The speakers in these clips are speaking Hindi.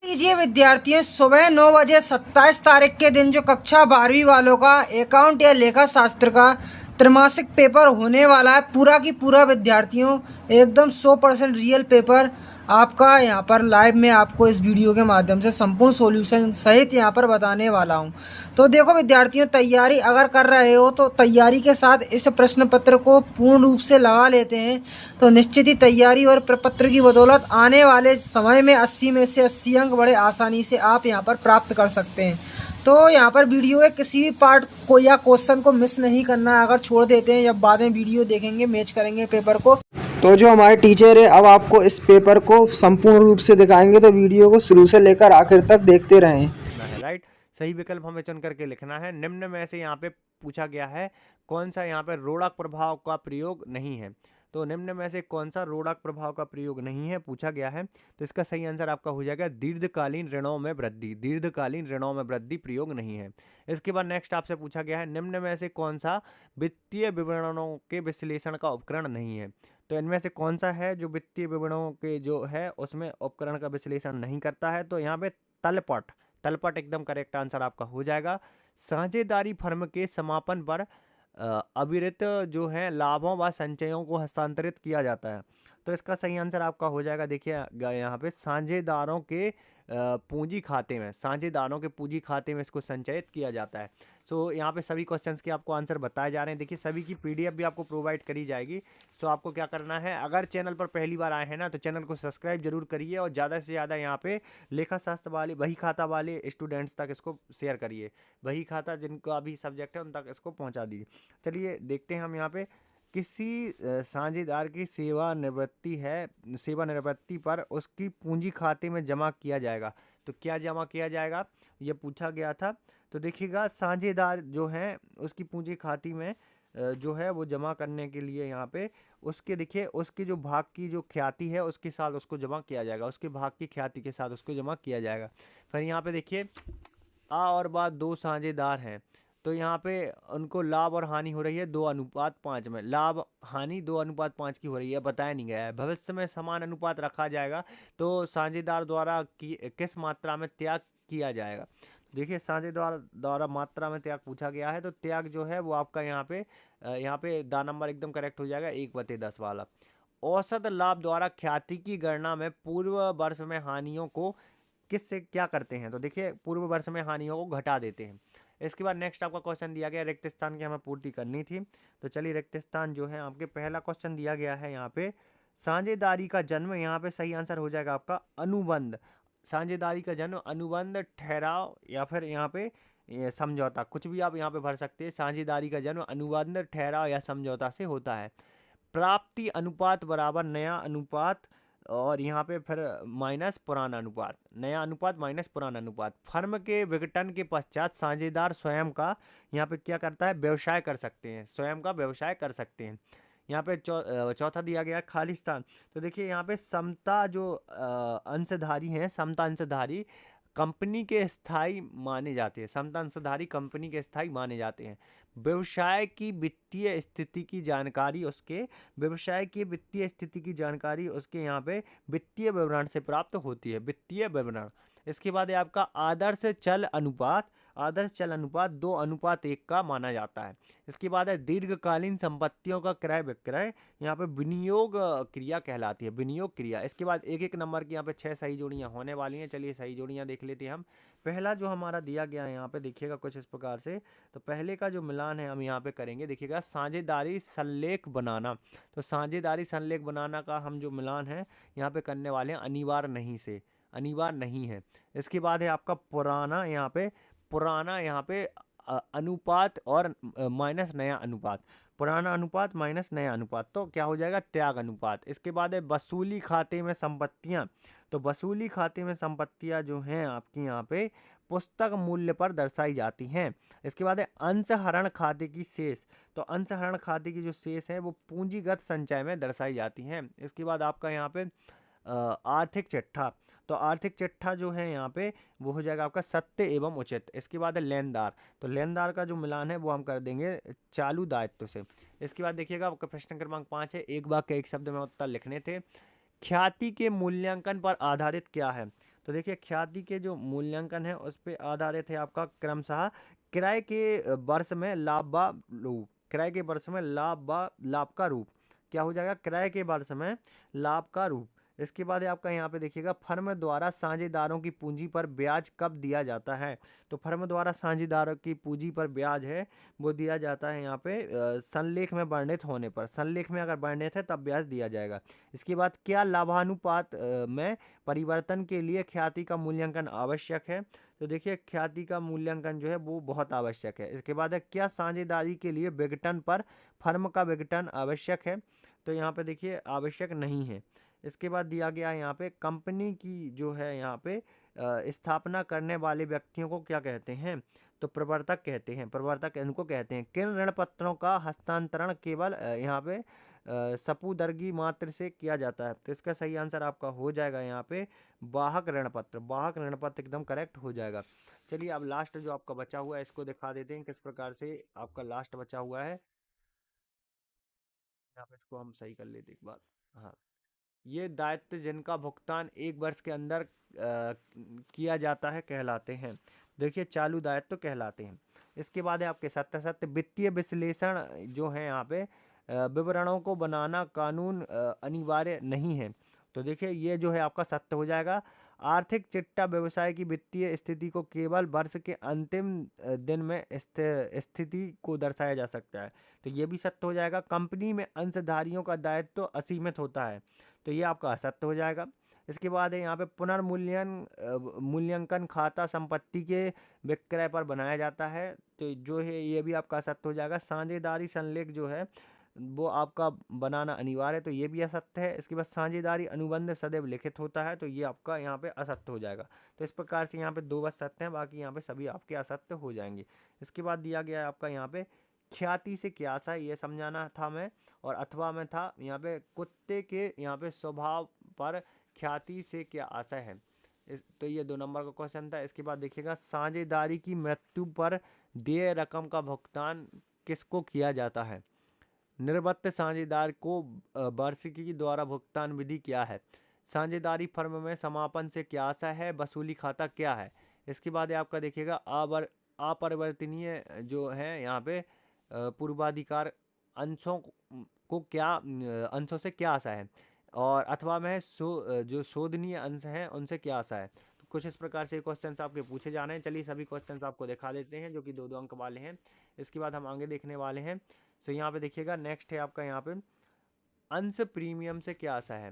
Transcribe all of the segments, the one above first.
लीजिए विद्यार्थियों, सुबह 9 बजे 27 तारीख के दिन जो कक्षा 12वीं वालों का अकाउंट या लेखा शास्त्र का त्रैमासिक पेपर होने वाला है, पूरा की पूरा विद्यार्थियों एकदम 100% रियल पेपर आपका यहाँ पर लाइव में आपको इस वीडियो के माध्यम से संपूर्ण सॉल्यूशन सहित यहाँ पर बताने वाला हूँ। तो देखो विद्यार्थियों, तैयारी अगर कर रहे हो तो तैयारी के साथ इस प्रश्न पत्र को पूर्ण रूप से लगा लेते हैं तो निश्चित ही तैयारी और प्रपत्र की बदौलत आने वाले समय में 80 में से 80 अंक बड़े आसानी से आप यहाँ पर प्राप्त कर सकते हैं। तो यहाँ पर वीडियो के किसी भी पार्ट को या क्वेश्चन को मिस नहीं करना है। अगर छोड़ देते हैं या बाद में वीडियो देखेंगे, मैच करेंगे पेपर को, तो जो हमारे टीचर है अब आपको इस पेपर को संपूर्ण रूप से दिखाएंगे, तो वीडियो को शुरू से लेकर आखिर तक देखते रहें। राइट, सही विकल्प हमें चुन करके लिखना है। निम्न में से यहाँ पे पूछा गया है कौन सा यहाँ पे रोड़क प्रभाव का प्रयोग नहीं है। तो निम्न में से कौन सा रोड़क प्रभाव का प्रयोग नहीं है पूछा गया है। तो इसका सही आंसर आपका हो जाएगा दीर्घकालीन ऋणों में वृद्धि। दीर्घकालीन ऋणों में वृद्धि प्रयोग नहीं है। इसके बाद नेक्स्ट आपसे पूछा गया है निम्न में से कौन सा वित्तीय विवरणों के विश्लेषण का उपकरण नहीं है। तो इनमें से कौन सा है जो वित्तीय विवरणों के जो है उसमें उपकरण का विश्लेषण नहीं करता है। तो यहाँ पे तलपट तलपट एकदम करेक्ट आंसर आपका हो जाएगा। साझेदारी फर्म के समापन पर अविरत जो है लाभों व संचयों को हस्तांतरित किया जाता है। तो इसका सही आंसर आपका हो जाएगा, देखिए यहाँ पे साझेदारों के पूंजी खाते में, साझेदारों के पूंजी खाते में इसको संचयित किया जाता है। तो यहाँ पे सभी क्वेश्चंस के आपको आंसर बताए जा रहे हैं। देखिए सभी की पीडीएफ भी आपको प्रोवाइड करी जाएगी। तो आपको क्या करना है, अगर चैनल पर पहली बार आए हैं ना तो चैनल को सब्सक्राइब जरूर करिए और ज़्यादा से ज़्यादा यहाँ पे लेखा शास्त्र वाले बही खाता वाले स्टूडेंट्स तक इसको शेयर करिए। बही खाता जिनका भी सब्जेक्ट है उन तक इसको पहुँचा दीजिए। चलिए देखते हैं हम यहाँ पे किसी साझेदार की सेवानिवृत्ति पर उसकी पूंजी खाते में जमा किया जाएगा। तो क्या जमा किया जाएगा ये पूछा गया था। तो देखिएगा साझेदार जो है उसकी पूंजी खाते में जो है वो जमा करने के लिए यहाँ पे उसके देखिए उसकी जो भाग की जो ख्याति है उसके साथ उसको जमा किया जाएगा। उसके भाग की ख्याति के साथ उसको जमा किया जाएगा। फिर यहाँ पे देखिए आ और बा दो साझेदार हैं। तो यहाँ पे उनको लाभ और हानि हो रही है 2:5 में। लाभ हानि 2:5 की हो रही है, बताया नहीं गया है। भविष्य में समान अनुपात रखा जाएगा तो साझेदार द्वारा किस मात्रा में त्याग किया जाएगा। देखिए साझेदार द्वारा मात्रा में त्याग पूछा गया है। तो त्याग जो है वो आपका यहाँ पे दा नंबर एकदम करेक्ट हो जाएगा 1/10 वाला। औसत लाभ द्वारा ख्याति की गणना में पूर्व वर्ष में हानियों को किससे क्या करते हैं। तो देखिए पूर्व वर्ष में हानियों को घटा देते हैं। इसके बाद नेक्स्ट आपका क्वेश्चन दिया गया रिक्त स्थान की हमें पूर्ति करनी थी। तो चलिए रिक्त स्थान जो है आपके पहला क्वेश्चन दिया गया है यहाँ पे साझेदारी का जन्म। यहाँ पे सही आंसर हो जाएगा आपका अनुबंध। साझेदारी का जन्म अनुबंध, ठहराव या फिर यहाँ पे समझौता, कुछ भी आप यहाँ पे भर सकते हैं। साझेदारी का जन्म अनुबंध, ठहराव या समझौता से होता है। प्राप्ति अनुपात बराबर नया अनुपात और यहाँ पे फिर माइनस पुराना अनुपात, नया अनुपात माइनस पुराना अनुपात। फर्म के विघटन के पश्चात साझेदार स्वयं का यहाँ पे क्या करता है, व्यवसाय कर सकते हैं, स्वयं का व्यवसाय कर सकते हैं। यहाँ पे चौथा दिया गया खाली स्थान। तो देखिए यहाँ पे समता जो अंशधारी हैं, समता अंशधारी कंपनी के स्थायी माने जाते हैं। समता अंशधारी कंपनी के स्थायी माने जाते हैं। व्यवसाय की वित्तीय स्थिति की जानकारी उसके व्यवसाय की वित्तीय स्थिति की जानकारी उसके यहाँ पे वित्तीय विवरण से प्राप्त होती है, वित्तीय विवरण। इसके बाद है आपका आदर्श चल अनुपात। आदर्श चल अनुपात 2:1 का माना जाता है। इसके बाद है दीर्घकालीन संपत्तियों का क्रय विक्रय, यहाँ पे विनियोग क्रिया कहलाती है, विनियोग क्रिया। इसके बाद एक एक नंबर की यहाँ पे 6 सही जोड़ियाँ होने वाली हैं। चलिए सही जोड़ियाँ देख लेते हैं हम। पहला जो हमारा दिया गया है यहाँ पे देखिएगा कुछ इस प्रकार से। तो पहले का जो मिलान है हम यहाँ पे करेंगे, देखिएगा साझेदारी संलेख बनाना। तो साझेदारी संलेख बनाना का हम जो मिलान है यहाँ पे करने वाले हैं अनिवार्य नहीं से, अनिवार्य नहीं है। इसके बाद है आपका पुराना, यहाँ पे अनुपात और माइनस नया अनुपात, पुराना अनुपात माइनस नया अनुपात, तो क्या हो जाएगा त्याग अनुपात। इसके बाद है वसूली खाते में संपत्तियां। तो वसूली खाते में संपत्तियां जो हैं आपकी यहाँ पे पुस्तक मूल्य पर दर्शाई जाती हैं। इसके बाद है अंशहरण खाते की शेष। तो अंशहरण खाते की जो शेष है वो पूंजीगत संचय में दर्शाई जाती हैं। इसके बाद आपका यहाँ पे आर्थिक चिट्ठा। तो आर्थिक चिट्ठा जो है यहाँ पे वो हो जाएगा आपका सत्य एवं उचित। इसके बाद है लेनदार। तो लेनदार का जो मिलान है वो हम कर देंगे चालू दायित्व से। इसके बाद देखिएगा आपका प्रश्न क्रमांक 5 है, एक वाक्य एक शब्द में उत्तर लिखने थे। ख्याति के मूल्यांकन पर आधारित क्या है। तो देखिए ख्याति के जो मूल्यांकन है उस पे आधारित है आपका क्रमशः किराए के वर्ष में लाभ व रूप। किराए के वर्ष में लाभ का रूप क्या हो जाएगा, किराए के वर्ष में लाभ का रूप। इसके बाद आपका यहाँ पे देखिएगा फर्म द्वारा साझेदारों की पूंजी पर ब्याज कब दिया जाता है। तो फर्म द्वारा साझेदारों की पूंजी पर ब्याज है वो दिया जाता है यहाँ पे संलेख में वर्णित होने पर। संलेख में अगर वर्णित है तब ब्याज दिया जाएगा। इसके बाद क्या लाभानुपात में परिवर्तन के लिए ख्याति का मूल्यांकन आवश्यक है। तो देखिए ख्याति का मूल्यांकन जो है वो बहुत आवश्यक है। इसके बाद है क्या साझेदारी के लिए विघटन पर फर्म का विघटन आवश्यक है। तो यहाँ पे देखिए आवश्यक नहीं है। इसके बाद दिया गया है यहाँ पे कंपनी की जो है यहाँ पे स्थापना करने वाले व्यक्तियों को क्या कहते हैं। तो प्रवर्तक कहते हैं, प्रवर्तक इनको कहते हैं। किन ऋण पत्रों का हस्तांतरण केवल यहाँ पे सपुदर्गी मात्र से किया जाता है। तो इसका सही आंसर आपका हो जाएगा यहाँ पे वाहक ऋण पत्र। वाहक ऋण पत्र एकदम करेक्ट हो जाएगा। चलिए अब लास्ट जो आपका बचा हुआ है इसको दिखा देते हैं किस प्रकार से आपका लास्ट बचा हुआ है। यहाँ पे इसको हम सही कर लेते एक बार। हाँ, ये दायित्व जिनका भुगतान 1 वर्ष के अंदर किया जाता है कहलाते हैं। देखिए चालू दायित्व कहलाते हैं। इसके बाद है आपके सत्य वित्तीय विश्लेषण जो है यहाँ पे विवरणों को बनाना कानून अनिवार्य नहीं है। तो देखिए ये जो है आपका सत्य हो जाएगा। आर्थिक चिट्ठा व्यवसाय की वित्तीय स्थिति को केवल वर्ष के अंतिम दिन में स्थिति को दर्शाया जा सकता है। तो ये भी सत्य हो जाएगा। कंपनी में अंशधारियों का दायित्व असीमित होता है। तो ये आपका असत्य हो जाएगा। इसके बाद है यहाँ पे मूल्यांकन खाता संपत्ति के विक्रय पर बनाया जाता है। तो जो है ये भी आपका असत्य हो जाएगा। साझेदारी संलेख जो है वो आपका बनाना अनिवार्य है। तो ये भी असत्य है। इसके बाद साझेदारी अनुबंध सदैव लिखित होता है। तो ये आपका यहाँ पे असत्य हो जाएगा। तो इस प्रकार से यहाँ पे 2 बस सत्य हैं, बाकी यहाँ पे सभी आपके असत्य हो जाएंगे। इसके बाद दिया गया है आपका यहाँ पे ख्याति से क्या आशा है ये समझाना था मैं, और अथवा में था यहाँ पे कुत्ते के यहाँ पे स्वभाव पर ख्याति से क्या आशा है। तो ये 2 नंबर का क्वेश्चन था। इसके बाद देखिएगा साझेदारी की मृत्यु पर देय रकम का भुगतान किसको किया जाता है। निर्वृत्त साझेदार को वार्षिकी द्वारा भुगतान विधि क्या है। साझेदारी फर्म में समापन से क्या आशा है। वसूली खाता क्या है। इसके बाद आपका देखिएगा अपरिवर्तनीय जो है यहाँ पे पूर्वाधिकार अंशों को क्या अंशों से क्या आशा है। और अथवा में जो शोधनीय अंश हैं उनसे क्या आशा है। तो कुछ इस प्रकार से क्वेश्चंस आपके पूछे जाने हैं। चलिए सभी क्वेश्चंस आपको दिखा देते हैं जो कि 2-2 अंक वाले हैं। इसके बाद हम आगे देखने वाले हैं। तो यहाँ पे देखिएगा नेक्स्ट है आपका यहाँ पे अंश प्रीमियम से क्या आशा है,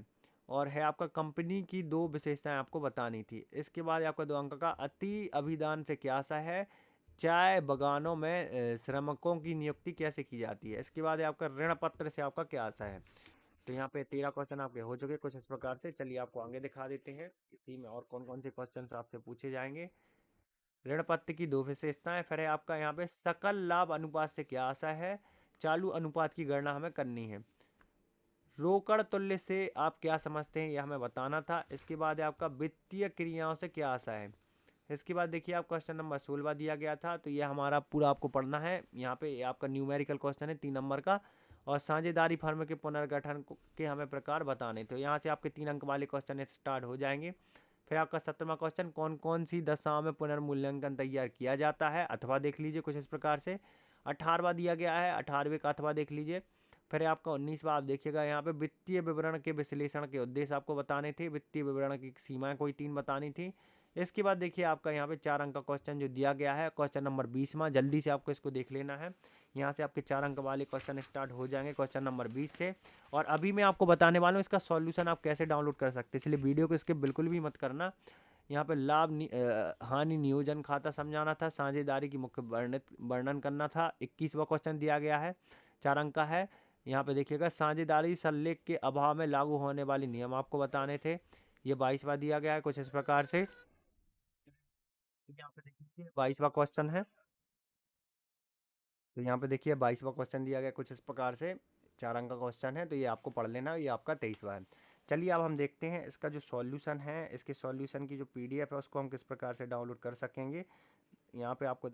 और है आपका कंपनी की 2 विशेषताएं आपको बतानी थी। इसके बाद आपका 2 अंक का अति अभिदान से क्या आशा है। चाय बगानों में श्रमिकों की नियुक्ति कैसे की जाती है। इसके बाद आपका ऋण पत्र से आपका क्या आशा है। तो यहाँ पे 13 क्वेश्चन आपके हो चुके कुछ इस प्रकार से। चलिए आपको आगे दिखा देते हैं इसी में और कौन कौन से क्वेश्चन आपसे पूछे जाएंगे। ऋण पत्र की 2 विशेषताएं, फिर है आपका यहाँ पे सकल लाभ अनुपात से क्या आशा है। चालू अनुपात की गणना हमें करनी है। रोकड़ तुल्य से आप क्या समझते हैं यह हमें बताना था। इसके बाद है आपका वित्तीय क्रियाओं से क्या आशा है। इसके बाद देखिए आप क्वेश्चन नंबर 16 दिया गया था। तो ये हमारा पूरा आपको पढ़ना है। यहाँ पे आपका न्यूमेरिकल क्वेश्चन है 3 नंबर का, और साझेदारी फर्म के पुनर्गठन के हमें प्रकार बताने। तो यहाँ से आपके 3 अंक वाले क्वेश्चन स्टार्ट हो जाएंगे। फिर आपका 17वां क्वेश्चन कौन कौन सी दशाओं में पुनर्मूल्यांकन तैयार किया जाता है, अथवा देख लीजिए कुछ इस प्रकार से। 18वां दिया गया है, 18वें का अथवा देख लीजिए। फिर आपका 19वां आप देखिएगा यहाँ पे वित्तीय विवरण के विश्लेषण के उद्देश्य आपको बताने थे। वित्तीय विवरण की सीमाएं कोई 3 बतानी थी। इसके बाद देखिए आपका यहाँ पे 4 अंक का क्वेश्चन जो दिया गया है क्वेश्चन नंबर 20वां, जल्दी से आपको इसको देख लेना है। यहाँ से आपके 4 अंक वाले क्वेश्चन स्टार्ट हो जाएंगे क्वेश्चन नंबर 20 से। और अभी मैं आपको बताने वाला हूँ इसका सॉल्यूशन आप कैसे डाउनलोड कर सकते हैं, इसलिए वीडियो को इसके बिल्कुल भी मत करना। यहाँ पे हानि नियोजन खाता समझाना था। साझेदारी की मुख्य वर्णन करना था। 21वां क्वेश्चन दिया गया है, 4 अंक का है। यहाँ पे देखिएगा साझेदारी संलेख के अभाव में लागू होने वाले नियम आपको बताने थे। ये 22वां दिया गया है कुछ इस प्रकार से। यहाँ पे देखिए 22वां क्वेश्चन है। तो यहाँ पे देखिए 22वां क्वेश्चन दिया गया कुछ इस प्रकार से, 4 अंक का क्वेश्चन है। तो ये आपको पढ़ लेना है। ये आपका 23वां है। चलिए अब हम देखते हैं इसका जो सॉल्यूशन है, इसके सॉल्यूशन की जो PDF है उसको हम किस प्रकार से डाउनलोड कर सकेंगे। यहाँ पे आपको